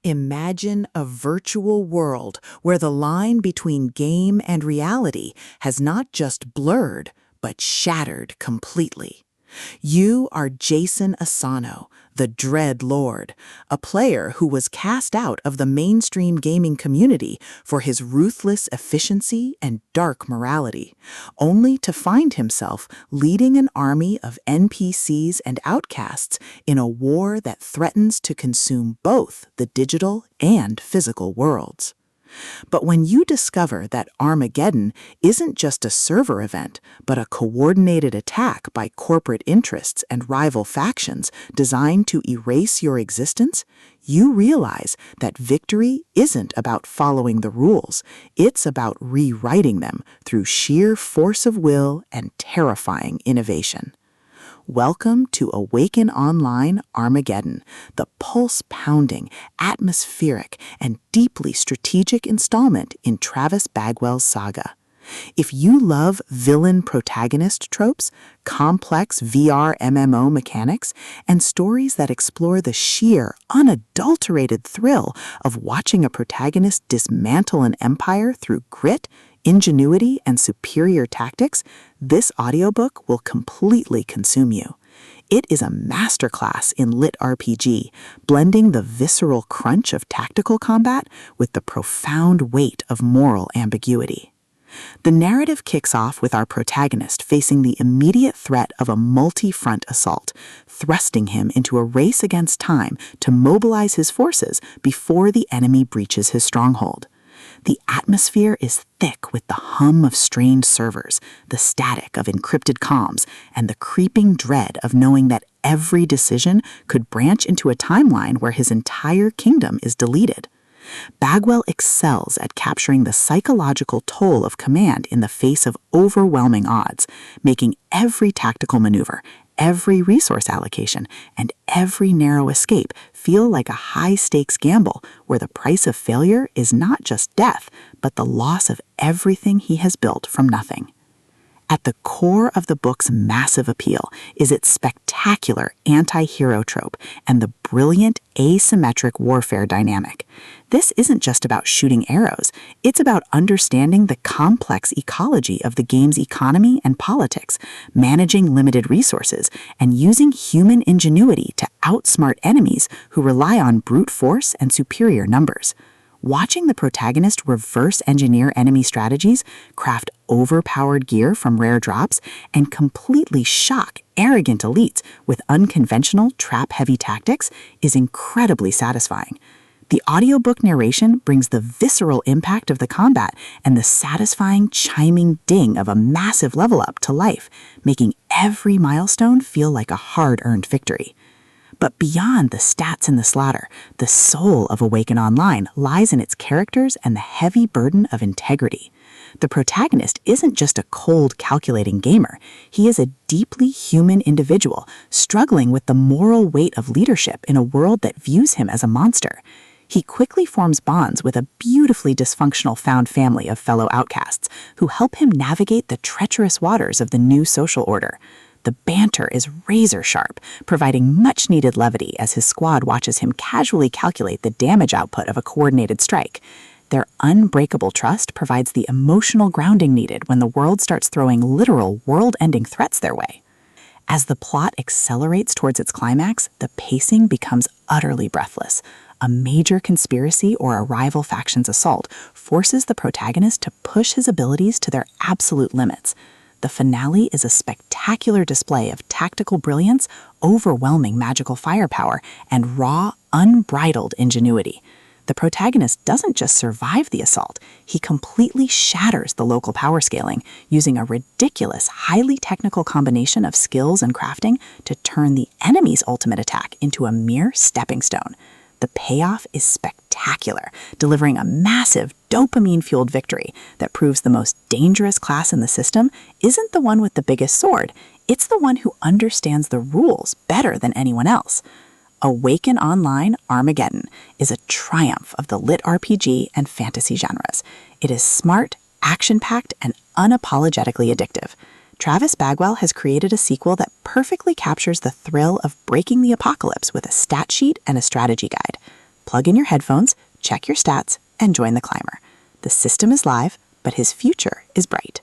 Imagine a virtual world where the line between game and reality has not just blurred, but shattered completely. You are Jason Asano, the Dread Lord, a player who was cast out of the mainstream gaming community for his ruthless efficiency and dark morality, only to find himself leading an army of NPCs and outcasts in a war that threatens to consume both the digital and physical worlds. But when you discover that Armageddon isn't just a server event, but a coordinated attack by corporate interests and rival factions designed to erase your existence, you realize that victory isn't about following the rules. It's about rewriting them through sheer force of will and terrifying innovation. Welcome to Awaken Online Armageddon, the pulse-pounding, atmospheric, and deeply strategic installment in Travis Bagwell's saga. If you love villain protagonist tropes, complex VRMMO mechanics, and stories that explore the sheer, unadulterated thrill of watching a protagonist dismantle an empire through grit, ingenuity, and superior tactics, this audiobook will completely consume you. It is a masterclass in LitRPG, blending the visceral crunch of tactical combat with the profound weight of moral ambiguity. The narrative kicks off with our protagonist facing the immediate threat of a multi-front assault, thrusting him into a race against time to mobilize his forces before the enemy breaches his stronghold. The atmosphere is thick with the hum of strained servers, the static of encrypted comms, and the creeping dread of knowing that every decision could branch into a timeline where his entire kingdom is deleted. Bagwell excels at capturing the psychological toll of command in the face of overwhelming odds, making every tactical maneuver, every resource allocation, and every narrow escape feel like a high-stakes gamble where the price of failure is not just death, but the loss of everything he has built from nothing. At the core of the book's massive appeal is its spectacular anti-hero trope and the brilliant asymmetric warfare dynamic. This isn't just about shooting arrows, it's about understanding the complex ecology of the game's economy and politics, managing limited resources, and using human ingenuity to outsmart enemies who rely on brute force and superior numbers. Watching the protagonist reverse engineer enemy strategies, craft overpowered gear from rare drops, and completely shock arrogant elites with unconventional trap-heavy tactics is incredibly satisfying. The audiobook narration brings the visceral impact of the combat and the satisfying chiming ding of a massive level up to life, making every milestone feel like a hard-earned victory. But beyond the stats and the slaughter, the soul of Awaken Online lies in its characters and the heavy burden of integrity. The protagonist isn't just a cold, calculating gamer. He is a deeply human individual, struggling with the moral weight of leadership in a world that views him as a monster. He quickly forms bonds with a beautifully dysfunctional found family of fellow outcasts who help him navigate the treacherous waters of the new social order. The banter is razor-sharp, providing much-needed levity as his squad watches him casually calculate the damage output of a coordinated strike. Their unbreakable trust provides the emotional grounding needed when the world starts throwing literal world-ending threats their way. As the plot accelerates towards its climax, the pacing becomes utterly breathless. A major conspiracy or a rival faction's assault forces the protagonist to push his abilities to their absolute limits. The finale is a spectacular display of tactical brilliance, overwhelming magical firepower, and raw, unbridled ingenuity. The protagonist doesn't just survive the assault, he completely shatters the local power scaling, using a ridiculous, highly technical combination of skills and crafting to turn the enemy's ultimate attack into a mere stepping stone. The payoff is spectacular, delivering a massive dopamine-fueled victory that proves the most dangerous class in the system isn't the one with the biggest sword, it's the one who understands the rules better than anyone else. Awaken Online Armageddon is a triumph of the LitRPG and fantasy genres. It is smart, action-packed, and unapologetically addictive. Travis Bagwell has created a sequel that perfectly captures the thrill of breaking the apocalypse with a stat sheet and a strategy guide. Plug in your headphones, check your stats, and join the climber. The system is live, but his future is bright.